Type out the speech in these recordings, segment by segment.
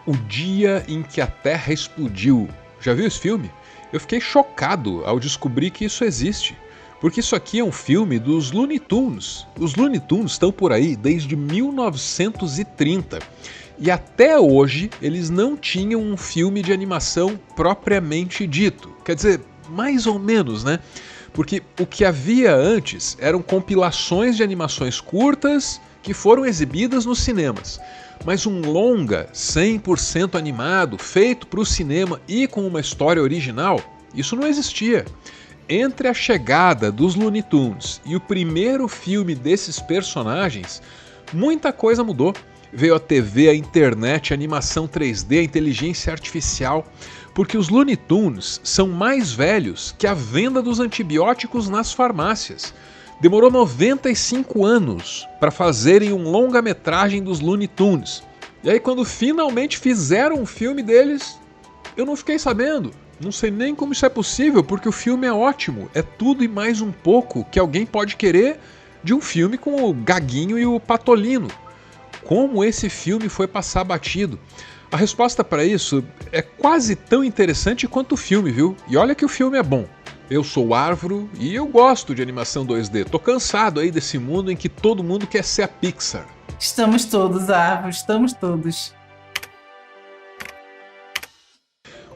O Dia em que a Terra Explodiu. Já viu esse filme? Eu fiquei chocado ao descobrir que isso existe. Porque isso aqui é um filme dos Looney Tunes. Os Looney Tunes estão por aí desde 1930. E até hoje eles não tinham um filme de animação propriamente dito. Quer dizer, mais ou menos, né? Porque o que havia antes eram compilações de animações curtas que foram exibidas nos cinemas. Mas um longa 100% animado, feito para o cinema e com uma história original, isso não existia. Entre a chegada dos Looney Tunes e o primeiro filme desses personagens, muita coisa mudou. Veio a TV, a internet, a animação 3D, a inteligência artificial, porque os Looney Tunes são mais velhos que a venda dos antibióticos nas farmácias. Demorou 95 anos para fazerem um longa-metragem dos Looney Tunes. E aí quando finalmente fizeram um filme deles, eu não fiquei sabendo. Não sei nem como isso é possível, porque o filme é ótimo. É tudo e mais um pouco que alguém pode querer de um filme com o Gaguinho e o Patolino. Como esse filme foi passar batido? A resposta para isso é quase tão interessante quanto o filme, viu? E olha que o filme é bom. Eu sou o Arvro e eu gosto de animação 2D. Tô cansado aí desse mundo em que todo mundo quer ser a Pixar. Estamos todos, Arvro, estamos todos.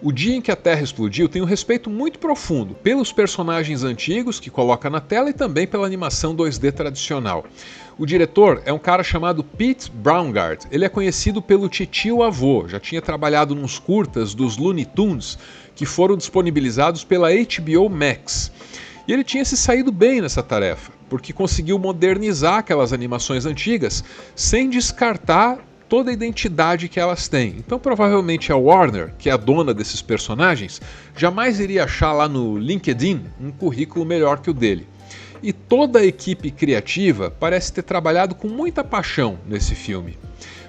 O Dia em que a Terra Explodiu tem um respeito muito profundo pelos personagens antigos que coloca na tela e também pela animação 2D tradicional. O diretor é um cara chamado Pete Braungart. Ele é conhecido pelo titio avô, já tinha trabalhado nos curtas dos Looney Tunes que foram disponibilizados pela HBO Max. E ele tinha se saído bem nessa tarefa, porque conseguiu modernizar aquelas animações antigas sem descartar toda a identidade que elas têm. Então provavelmente a Warner, que é a dona desses personagens, jamais iria achar lá no LinkedIn um currículo melhor que o dele. E toda a equipe criativa parece ter trabalhado com muita paixão nesse filme.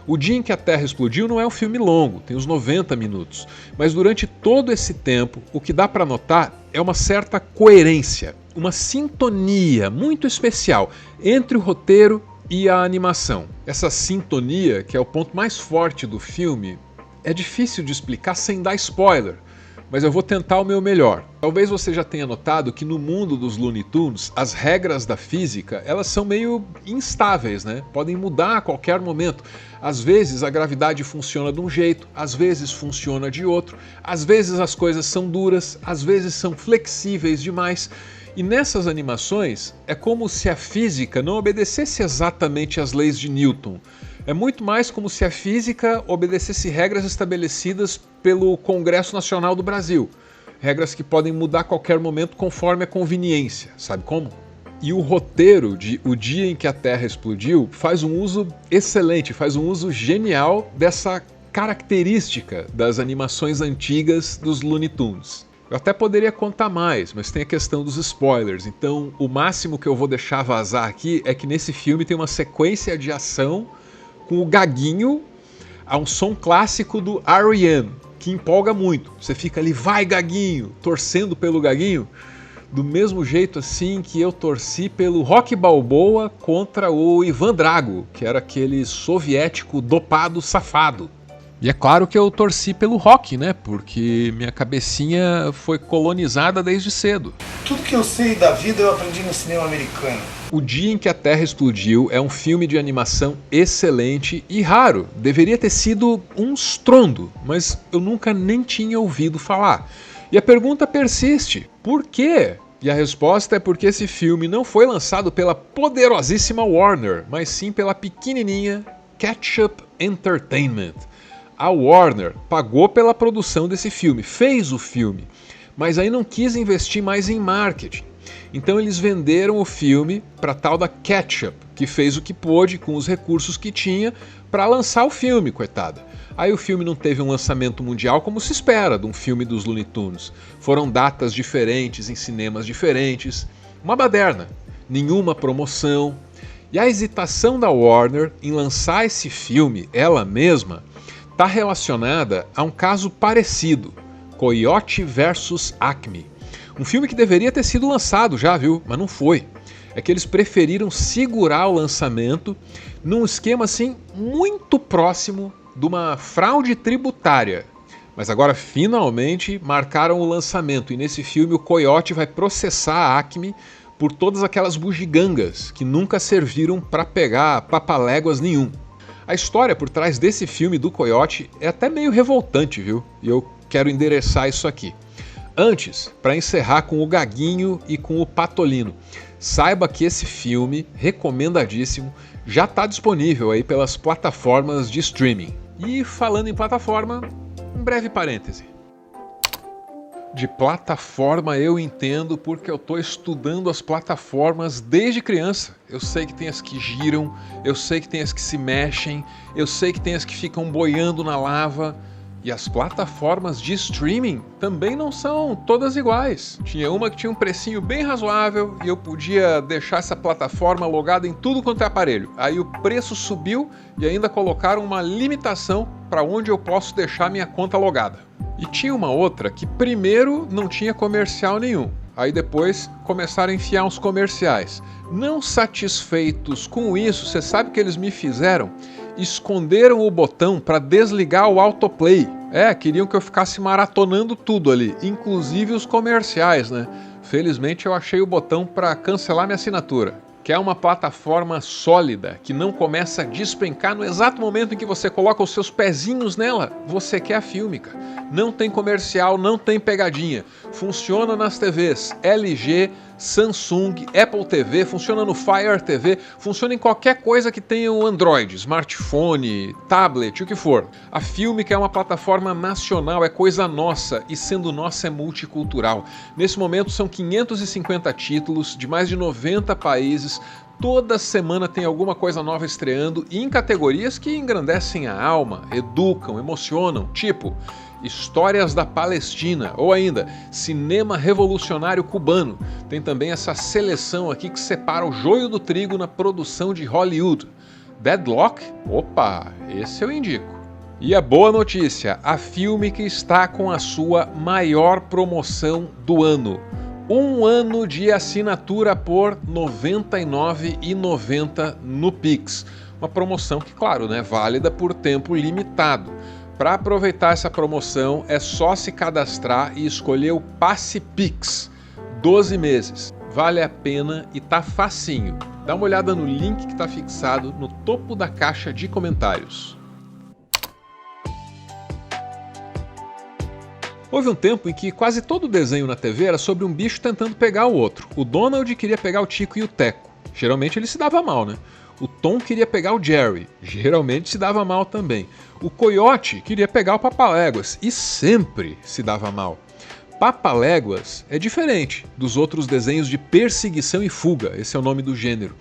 O Dia em que a Terra Explodiu não é um filme longo, tem uns 90 minutos, mas durante todo esse tempo o que dá para notar é uma certa coerência, uma sintonia muito especial entre o roteiro e a animação. Essa sintonia, que é o ponto mais forte do filme, é difícil de explicar sem dar spoiler, mas eu vou tentar o meu melhor. Talvez você já tenha notado que no mundo dos Looney Tunes, as regras da física, elas são meio instáveis, né? Podem mudar a qualquer momento. Às vezes a gravidade funciona de um jeito, às vezes funciona de outro, às vezes as coisas são duras, às vezes são flexíveis demais. E nessas animações é como se a física não obedecesse exatamente às leis de Newton. É muito mais como se a física obedecesse regras estabelecidas pelo Congresso Nacional do Brasil. Regras que podem mudar a qualquer momento conforme a conveniência. Sabe como? E o roteiro de O Dia em que a Terra Explodiu faz um uso excelente, faz um uso genial dessa característica das animações antigas dos Looney Tunes. Eu até poderia contar mais, mas tem a questão dos spoilers, então o máximo que eu vou deixar vazar aqui é que nesse filme tem uma sequência de ação com o Gaguinho a um som clássico do R.E.M., que empolga muito. Você fica ali, vai Gaguinho, torcendo pelo Gaguinho, do mesmo jeito assim que eu torci pelo Rocky Balboa contra o Ivan Drago, que era aquele soviético dopado safado. E é claro que eu torci pelo rock, né? Porque minha cabecinha foi colonizada desde cedo. Tudo que eu sei da vida eu aprendi no cinema americano. O Dia em que a Terra Explodiu é um filme de animação excelente e raro. Deveria ter sido um estrondo, mas eu nunca nem tinha ouvido falar. E a pergunta persiste: por quê? E a resposta é porque esse filme não foi lançado pela poderosíssima Warner, mas sim pela pequenininha Ketchup Entertainment. A Warner pagou pela produção desse filme, fez o filme, mas aí não quis investir mais em marketing. Então eles venderam o filme para tal da Ketchup, que fez o que pôde com os recursos que tinha para lançar o filme, coitada. Aí o filme não teve um lançamento mundial como se espera de um filme dos Looney Tunes. Foram datas diferentes, em cinemas diferentes, uma baderna, nenhuma promoção. E a hesitação da Warner em lançar esse filme, ela mesma, está relacionada a um caso parecido, Coyote vs Acme. Um filme que deveria ter sido lançado já, viu? Mas não foi. É que eles preferiram segurar o lançamento num esquema assim muito próximo de uma fraude tributária. Mas agora finalmente marcaram o lançamento e nesse filme o Coiote vai processar a Acme por todas aquelas bugigangas que nunca serviram para pegar papaléguas nenhum. A história por trás desse filme do Coiote é até meio revoltante, viu? E eu quero endereçar isso aqui. Antes, para encerrar com o Gaguinho e com o Patolino, saiba que esse filme, recomendadíssimo, já está disponível aí pelas plataformas de streaming. E falando em plataforma, um breve parêntese. De plataforma eu entendo porque eu estou estudando as plataformas desde criança. Eu sei que tem as que giram, eu sei que tem as que se mexem, eu sei que tem as que ficam boiando na lava. E as plataformas de streaming também não são todas iguais. Tinha uma que tinha um precinho bem razoável e eu podia deixar essa plataforma logada em tudo quanto é aparelho. Aí o preço subiu e ainda colocaram uma limitação para onde eu posso deixar minha conta logada. E tinha uma outra que primeiro não tinha comercial nenhum. Aí depois começaram a enfiar uns comerciais. Não satisfeitos com isso, você sabe o que eles me fizeram? Esconderam o botão para desligar o autoplay. Queriam que eu ficasse maratonando tudo ali, inclusive os comerciais, né? Felizmente eu achei o botão para cancelar minha assinatura. Quer uma plataforma sólida, que não começa a despencar no exato momento em que você coloca os seus pezinhos nela? Você quer a Filmica. Não tem comercial, não tem pegadinha. Funciona nas TVs LG, Samsung, Apple TV, funciona no Fire TV, funciona em qualquer coisa que tenha um Android, smartphone, tablet, o que for. A Filmica é uma plataforma nacional, é coisa nossa, e sendo nossa é multicultural. Nesse momento são 550 títulos de mais de 90 países. Toda semana tem alguma coisa nova estreando e em categorias que engrandecem a alma, educam, emocionam, tipo Histórias da Palestina ou ainda Cinema Revolucionário Cubano. Tem também essa seleção aqui que separa o joio do trigo na produção de Hollywood. Deadlock? Opa, esse eu indico. E a boa notícia, a Filmica está com a sua maior promoção do ano. 1 ano de assinatura por R$ 99,90 no Pix. Uma promoção que, claro, né, válida por tempo limitado. Para aproveitar essa promoção é só se cadastrar e escolher o Passe Pix. 12 meses. Vale a pena e tá facinho. Dá uma olhada no link que está fixado no topo da caixa de comentários. Houve um tempo em que quase todo desenho na TV era sobre um bicho tentando pegar o outro. O Donald queria pegar o Tico e o Teco. Geralmente ele se dava mal, né? O Tom queria pegar o Jerry. Geralmente se dava mal também. O Coiote queria pegar o Papaléguas. E sempre se dava mal. Papaléguas é diferente dos outros desenhos de perseguição e fuga. Esse é o nome do gênero.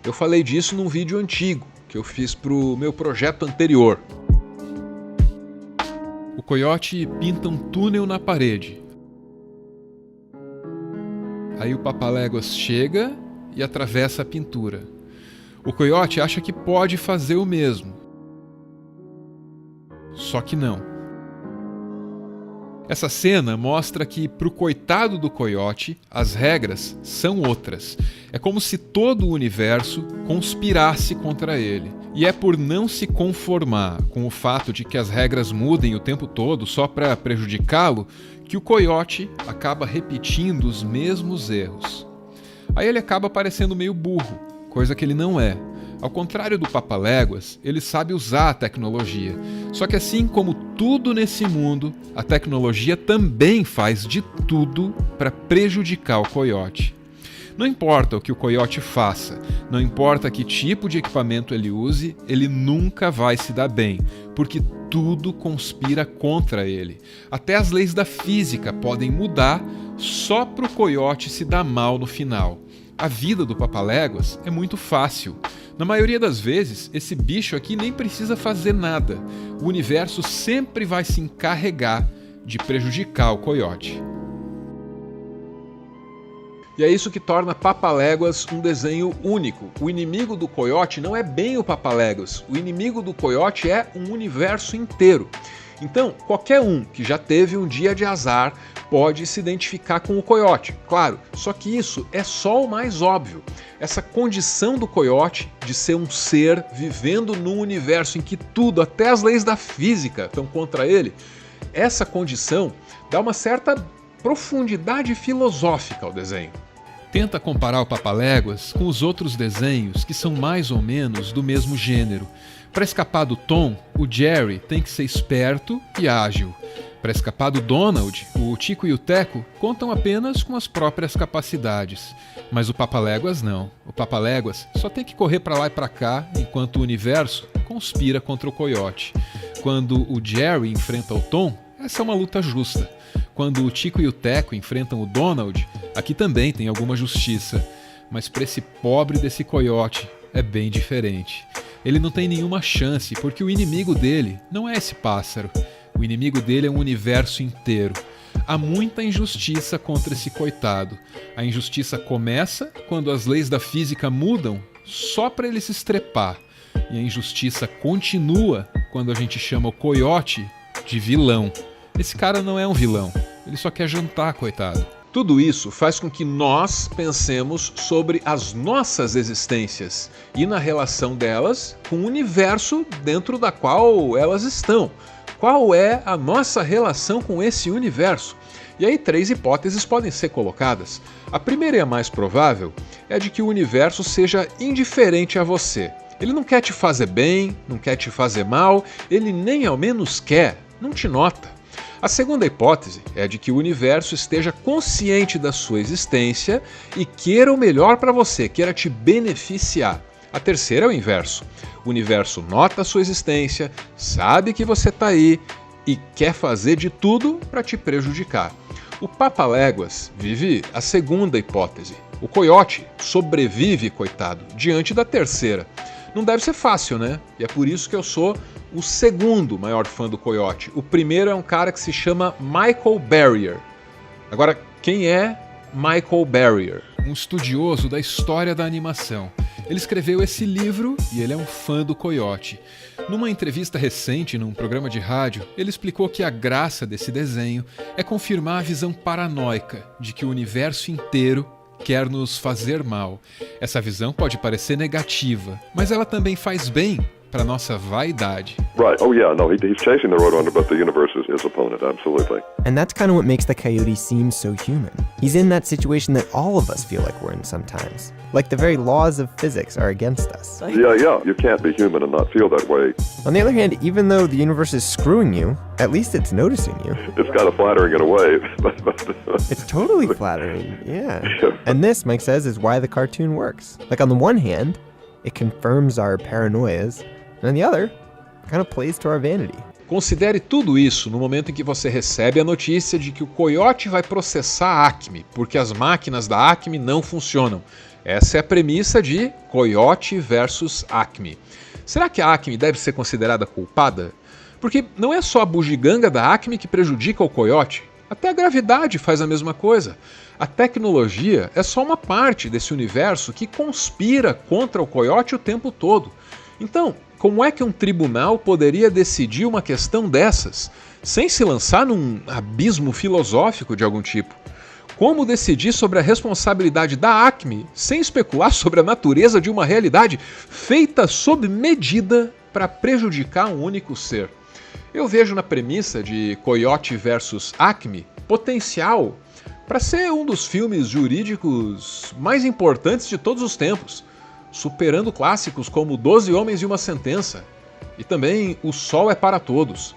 Eu falei disso num vídeo antigo que eu fiz pro meu projeto anterior. O Coiote pinta um túnel na parede. Aí o Papaléguas chega e atravessa a pintura. O Coiote acha que pode fazer o mesmo. Só que não. Essa cena mostra que, pro coitado do Coiote, as regras são outras. É como se todo o universo conspirasse contra ele. E é por não se conformar com o fato de que as regras mudem o tempo todo só para prejudicá-lo, que o Coiote acaba repetindo os mesmos erros. Aí ele acaba parecendo meio burro, coisa que ele não é. Ao contrário do Papaléguas, ele sabe usar a tecnologia. Só que assim como tudo nesse mundo, a tecnologia também faz de tudo para prejudicar o Coiote. Não importa o que o Coiote faça, não importa que tipo de equipamento ele use, ele nunca vai se dar bem, porque tudo conspira contra ele. Até as leis da física podem mudar só para o Coiote se dar mal no final. A vida do Papaléguas é muito fácil. Na maioria das vezes, esse bicho aqui nem precisa fazer nada. O universo sempre vai se encarregar de prejudicar o Coiote. E é isso que torna Papaléguas um desenho único. O inimigo do Coiote não é bem o Papaléguas. O inimigo do Coiote é um universo inteiro. Então, qualquer um que já teve um dia de azar pode se identificar com o coiote, claro, só que isso é só o mais óbvio. Essa condição do coiote de ser um ser vivendo num universo em que tudo, até as leis da física, estão contra ele, essa condição dá uma certa profundidade filosófica ao desenho. Tenta comparar o Papaléguas com os outros desenhos que são mais ou menos do mesmo gênero. Para escapar do Tom, o Jerry tem que ser esperto e ágil. Para escapar do Donald, o Tico e o Teco contam apenas com as próprias capacidades. Mas o Papaléguas não. O Papaléguas só tem que correr para lá e para cá, enquanto o universo conspira contra o coiote. Quando o Jerry enfrenta o Tom, essa é uma luta justa. Quando o Tico e o Teco enfrentam o Donald, aqui também tem alguma justiça. Mas para esse pobre desse coiote é bem diferente. Ele não tem nenhuma chance, porque o inimigo dele não é esse pássaro. O inimigo dele é um universo inteiro. Há muita injustiça contra esse coitado. A injustiça começa quando as leis da física mudam só para ele se estrepar. E a injustiça continua quando a gente chama o coiote de vilão. Esse cara não é um vilão, ele só quer jantar, coitado. Tudo isso faz com que nós pensemos sobre as nossas existências e na relação delas com o universo dentro da qual elas estão. Qual é a nossa relação com esse universo? E aí 3 hipóteses podem ser colocadas. A primeira e a mais provável é de que o universo seja indiferente a você. Ele não quer te fazer bem, não quer te fazer mal, ele nem ao menos quer, não te nota. A segunda hipótese é de que o universo esteja consciente da sua existência e queira o melhor para você, queira te beneficiar. A terceira é o inverso. O universo nota a sua existência, sabe que você está aí e quer fazer de tudo para te prejudicar. O Papaléguas vive a segunda hipótese. O coiote sobrevive, coitado, diante da terceira. Não deve ser fácil, né? E é por isso que eu sou o segundo maior fã do coiote. O primeiro é um cara que se chama Michael Barrier. Agora, quem é Michael Barrier? Um estudioso da história da animação. Ele escreveu esse livro e ele é um fã do coiote. Numa entrevista recente num programa de rádio, ele explicou que a graça desse desenho é confirmar a visão paranoica de que o universo inteiro quer nos fazer mal. Essa visão pode parecer negativa, mas ela também faz bem para nossa vaidade. Right. Oh yeah. No, he's chasing the Roadrunner, but the universe is his opponent. Absolutely. And that's kind of what makes the coyote seem so human. He's in that situation that all of us feel like we're in sometimes. Like the very laws of physics are against us. Yeah. You can't be human and not feel that way. On the other hand, even though the universe is screwing you, at least it's noticing you. It's kind of flattering in a way. It's totally flattering, yeah. And this, Mike says, is why the cartoon works. Like on the one hand, it confirms our paranoias, and on the other, it kind of plays to our vanity. Considere tudo isso no momento em que você recebe a notícia de que o coiote vai processar a Acme, porque as máquinas da Acme não funcionam. Essa é a premissa de Coiote versus Acme. Será que a Acme deve ser considerada culpada? Porque não é só a bugiganga da Acme que prejudica o coiote. Até a gravidade faz a mesma coisa. A tecnologia é só uma parte desse universo que conspira contra o coiote o tempo todo. Então, como é que um tribunal poderia decidir uma questão dessas, sem se lançar num abismo filosófico de algum tipo? Como decidir sobre a responsabilidade da Acme, sem especular sobre a natureza de uma realidade feita sob medida para prejudicar um único ser? Eu vejo na premissa de Coiote versus Acme potencial para ser um dos filmes jurídicos mais importantes de todos os tempos, superando clássicos como 12 Homens e uma Sentença e também O Sol é para Todos.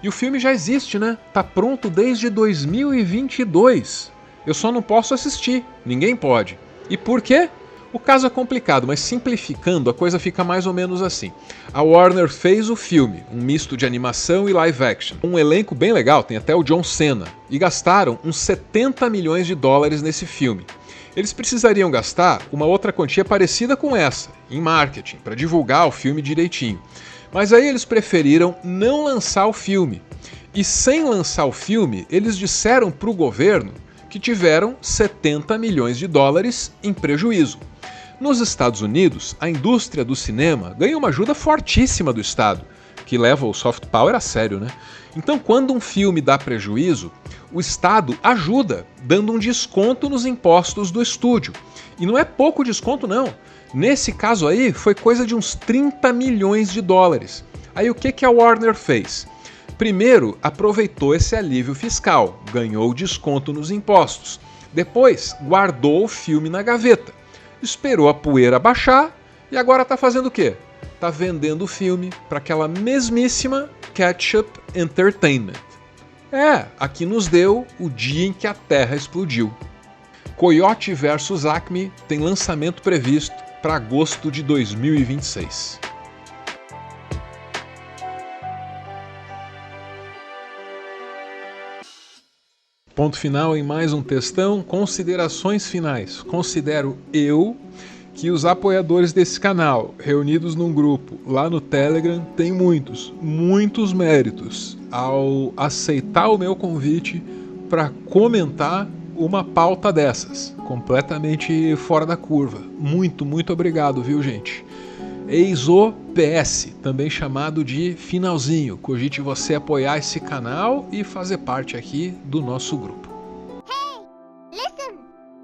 E o filme já existe, né? Tá pronto desde 2022. Eu só não posso assistir, ninguém pode. E por quê? O caso é complicado, mas simplificando a coisa fica mais ou menos assim. A Warner fez o filme, um misto de animação e live action. Um elenco bem legal, tem até o John Cena. E gastaram uns 70 milhões de dólares nesse filme. Eles precisariam gastar uma outra quantia parecida com essa, em marketing, para divulgar o filme direitinho. Mas aí eles preferiram não lançar o filme. E sem lançar o filme, eles disseram para o governo que tiveram 70 milhões de dólares em prejuízo. Nos Estados Unidos, a indústria do cinema ganha uma ajuda fortíssima do Estado. que leva o soft power a sério, né? Então, quando um filme dá prejuízo, o Estado ajuda, dando um desconto nos impostos do estúdio. E não é pouco desconto, não. Nesse caso aí, foi coisa de uns 30 milhões de dólares. Aí o que a Warner fez? Primeiro, aproveitou esse alívio fiscal, ganhou desconto nos impostos. Depois, guardou o filme na gaveta. Esperou a poeira baixar e agora está fazendo o quê? Está vendendo o filme para aquela mesmíssima Ketchup Entertainment. Aqui nos deu o dia em que a Terra explodiu. Coyote vs Acme tem lançamento previsto para agosto de 2026. Ponto final em mais um textão. Considerações finais. Considero eu que os apoiadores desse canal, reunidos num grupo lá no Telegram, têm muitos méritos ao aceitar o meu convite para comentar uma pauta dessas, completamente fora da curva. Muito obrigado, viu, gente? Eis o PS, também chamado de finalzinho. Cogite você apoiar esse canal e fazer parte aqui do nosso grupo.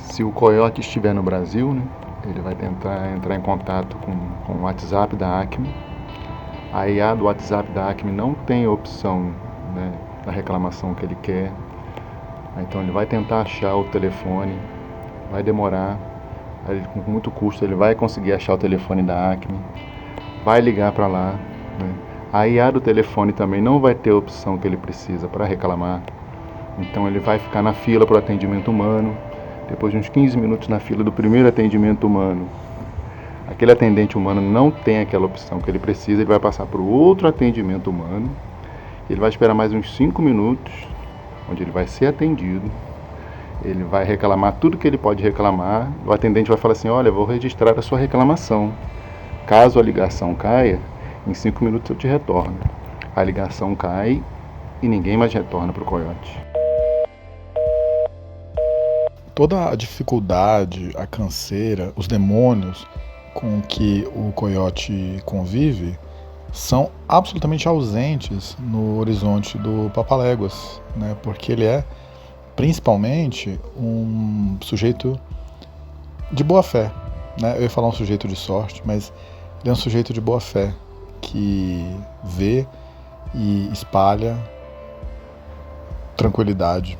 Se o Coyote estiver no Brasil, né, ele vai tentar entrar em contato com o WhatsApp da Acme. A IA do WhatsApp da Acme não tem a opção, né, da reclamação que ele quer. Então ele vai tentar achar o telefone, vai demorar, aí, com muito custo ele vai conseguir achar o telefone da Acme, vai ligar para lá, né. A IA do telefone também não vai ter a opção que ele precisa para reclamar. Então ele vai ficar na fila para o atendimento humano. Depois de uns 15 minutos na fila do primeiro atendimento humano, aquele atendente humano não tem aquela opção que ele precisa, ele vai passar para o outro atendimento humano, ele vai esperar mais uns 5 minutos, onde ele vai ser atendido, ele vai reclamar tudo que ele pode reclamar, o atendente vai falar assim, olha, vou registrar a sua reclamação, caso a ligação caia, em 5 minutos eu te retorno. A ligação cai e ninguém mais retorna para o Coyote. Toda a dificuldade, a canseira, os demônios com que o Coyote convive são absolutamente ausentes no horizonte do Papaléguas, né? Porque ele é principalmente um sujeito de boa fé, né? Eu ia falar um sujeito de sorte, mas ele é um sujeito de boa fé que vê e espalha tranquilidade,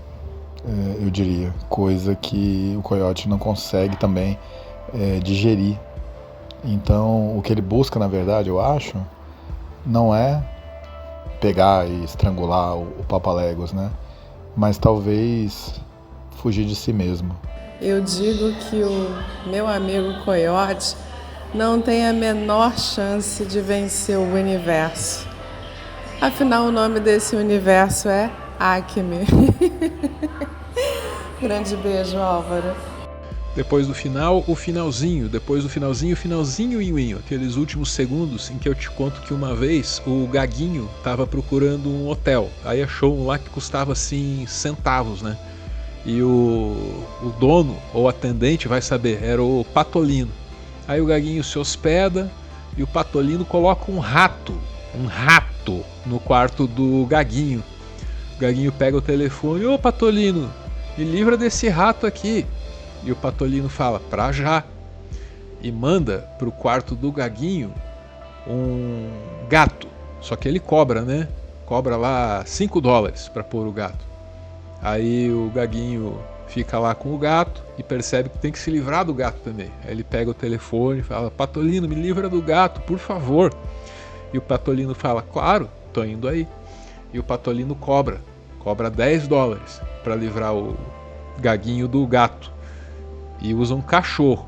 eu diria, coisa que o Coyote não consegue também digerir. Então, o que ele busca, na verdade, eu acho, não é pegar e estrangular o Papaléguas, né? Mas talvez fugir de si mesmo. Eu digo que o meu amigo Coyote não tem a menor chance de vencer o universo. Afinal, o nome desse universo é Acme. Grande beijo, Álvaro. Depois do final, o finalzinho. Depois do finalzinho, o finalzinho, aqueles últimos segundos em que eu te conto que uma vez o Gaguinho estava procurando um hotel. Aí achou um lá que custava assim centavos, né? E o dono ou atendente, vai saber, era o Patolino. Aí o Gaguinho se hospeda e o Patolino coloca um rato no quarto do Gaguinho. O Gaguinho pega o telefone, ô Patolino, me livra desse rato aqui. E o Patolino fala, pra já. E manda pro quarto do Gaguinho um gato. Só que ele cobra, né? Cobra lá $5 pra pôr o gato. Aí o Gaguinho fica lá com o gato e percebe que tem que se livrar do gato também. Aí ele pega o telefone e fala, Patolino, me livra do gato, por favor. E o Patolino fala, claro, tô indo aí. E o Patolino cobra $10 para livrar o Gaguinho do gato. E usa um cachorro.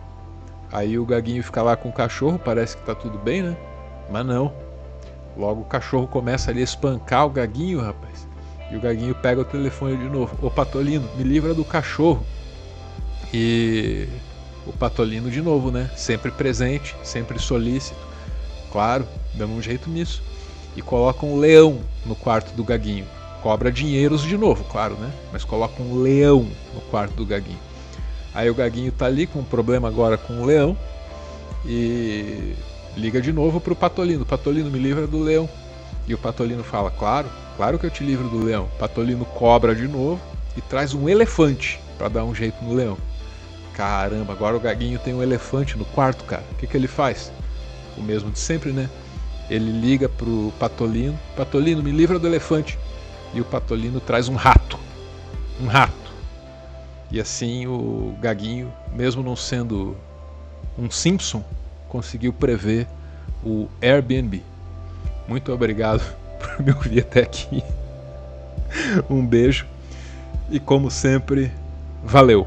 Aí o Gaguinho fica lá com o cachorro, parece que tá tudo bem, né? Mas não. Logo o cachorro começa ali a espancar o Gaguinho, rapaz. E o Gaguinho pega o telefone de novo. Ô Patolino, me livra do cachorro. E o Patolino de novo, né? Sempre presente, sempre solícito. Claro, dando um jeito nisso. E coloca um leão no quarto do Gaguinho. Cobra dinheiros de novo, claro, né? Mas coloca um leão no quarto do Gaguinho. Aí o Gaguinho tá ali com um problema agora com o leão. E liga de novo pro Patolino. Patolino, me livra do leão. E o Patolino fala, claro que eu te livro do leão. Patolino cobra de novo e traz um elefante para dar um jeito no leão. Caramba, agora o Gaguinho tem um elefante no quarto, cara. O que ele faz? O mesmo de sempre, né? Ele liga pro Patolino, Patolino, me livra do elefante. E o Patolino traz um rato. Um rato. E assim o Gaguinho, mesmo não sendo um Simpson, conseguiu prever o Airbnb. Muito obrigado por me ouvir até aqui. Um beijo. E como sempre, valeu!